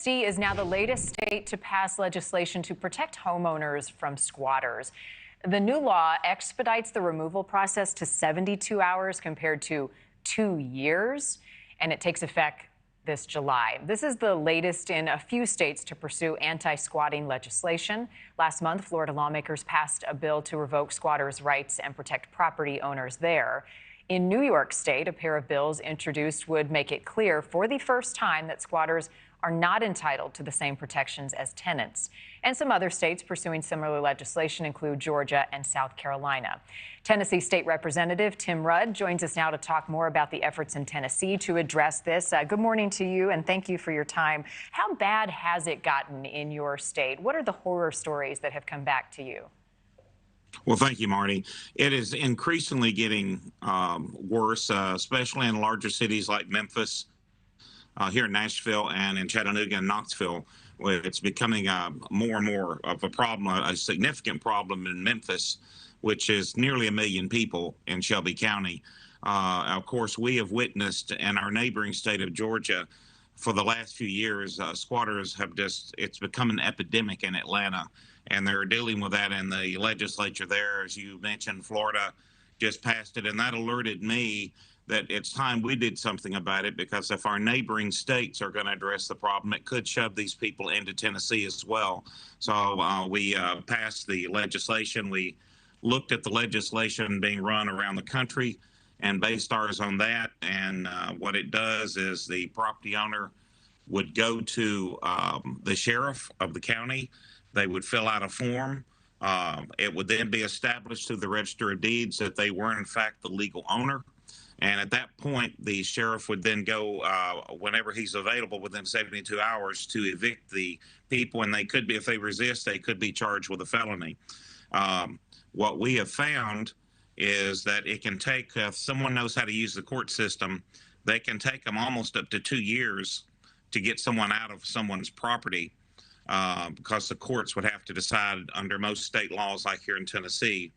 Tennessee is now the latest state to pass legislation to protect homeowners from squatters. The new law expedites the removal process to 72 hours compared to 2 years, and it takes effect this July. This is the latest in a few states to pursue anti-squatting legislation. Last month, Florida lawmakers passed a bill to revoke squatters' rights and protect property owners there. In New York State, a pair of bills introduced would make it clear for the first time that squatters are not entitled to the same protections as tenants. And some other states pursuing similar legislation include Georgia and South Carolina. Tennessee State Representative Tim Rudd joins us now to talk more about the efforts in Tennessee to address this. Good morning to you, and thank you for your time. How bad has it gotten in your state? What are the horror stories that have come back to you? Well, thank you, Marni. It is increasingly getting worse, especially in larger cities like Memphis, here in Nashville, and in Chattanooga and Knoxville, where it's becoming more and more of a problem, a significant problem in Memphis, which is nearly 1 million people in Shelby County. Of course, we have witnessed in our neighboring state of Georgia for the last few years, squatters have it's become an epidemic in Atlanta, and they're dealing with that in the legislature there. As you mentioned, Florida just passed it, and that alerted me that it's time we did something about it, because if our neighboring states are going to address the problem, it could shove these people into Tennessee as well. So we passed the legislation. We looked at the legislation being run around the country and based ours on that. And what it does is the property owner would go to the sheriff of the county. They would fill out a form. It would then be established through the Register of Deeds that they were in fact the legal owner. And at that point, the sheriff would then go, whenever he's available within 72 hours, to evict the people. And they could be, if they resist, they could be charged with a felony. What we have found is that it can take, if someone knows how to use the court system, they can take them almost up to 2 years to get someone out of someone's property, because the courts would have to decide under most state laws, like here in Tennessee.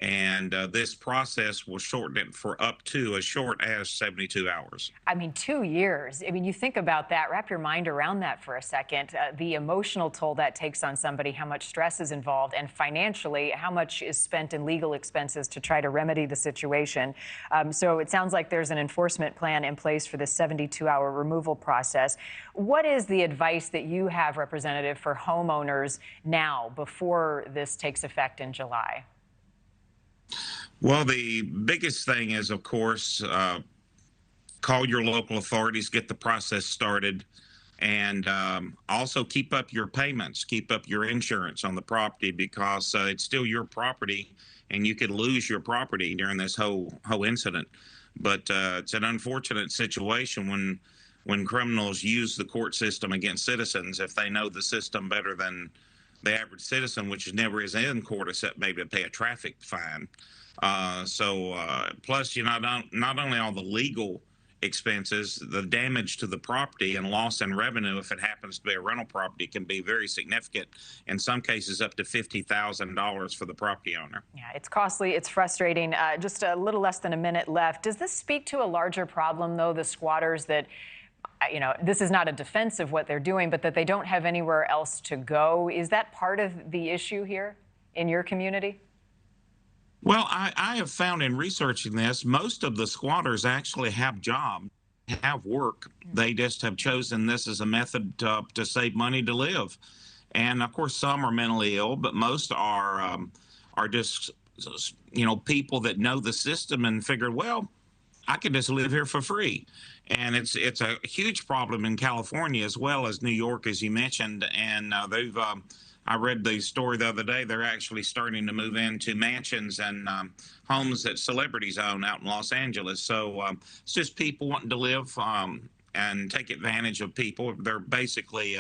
And this process will shorten it for up to as short as 72 hours. I mean, 2 years. I mean, you think about that, wrap your mind around that for a second. The emotional toll that takes on somebody, how much stress is involved, and financially, how much is spent in legal expenses to try to remedy the situation. So it sounds like there's an enforcement plan in place for the 72-hour removal process. What is the advice that you have, Representative, for homeowners now before this takes effect in July? Well, the biggest thing is, of course, call your local authorities, get the process started, and also keep up your payments, keep up your insurance on the property, because it's still your property, and you could lose your property during this whole incident. But it's an unfortunate situation when criminals use the court system against citizens, if they know the system better than the average citizen, which never is in court except maybe to pay a traffic fine. Plus, you know, not only all the legal expenses, the damage to the property and loss in revenue, if it happens to be a rental property, can be very significant. In some cases, up to $50,000 for the property owner. Yeah, it's costly. It's frustrating. Just a little less than a minute left. Does this speak to a larger problem, though, the squatters that, you know, this is not a defense of what they're doing, but that they don't have anywhere else to go? Is that part of the issue here in your community? Well, I have found in researching this, most of the squatters actually have jobs, have work. They just have chosen this as a method to save money to live. And of course, some are mentally ill, but most are just, you know, people that know the system and figured, well, I could just live here for free. And it's a huge problem in California as well as New York, as you mentioned. And I read the story the other day. They're actually starting to move into mansions and homes that celebrities own out in Los Angeles. So it's just people wanting to live and take advantage of people. They're basically,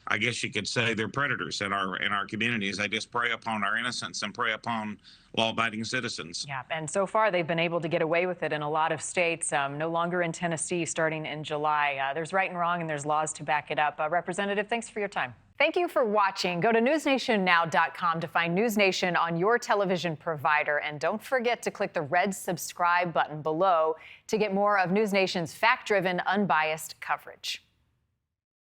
I guess you could say, they're predators in our communities. They just prey upon our innocence and prey upon law-abiding citizens. Yeah, and so far they've been able to get away with it in a lot of states, no longer in Tennessee starting in July. There's right and wrong, and there's laws to back it up. Representative, thanks for your time. Thank you for watching. Go to newsnationnow.com to find NewsNation on your television provider. And don't forget to click the red subscribe button below to get more of NewsNation's fact-driven, unbiased coverage.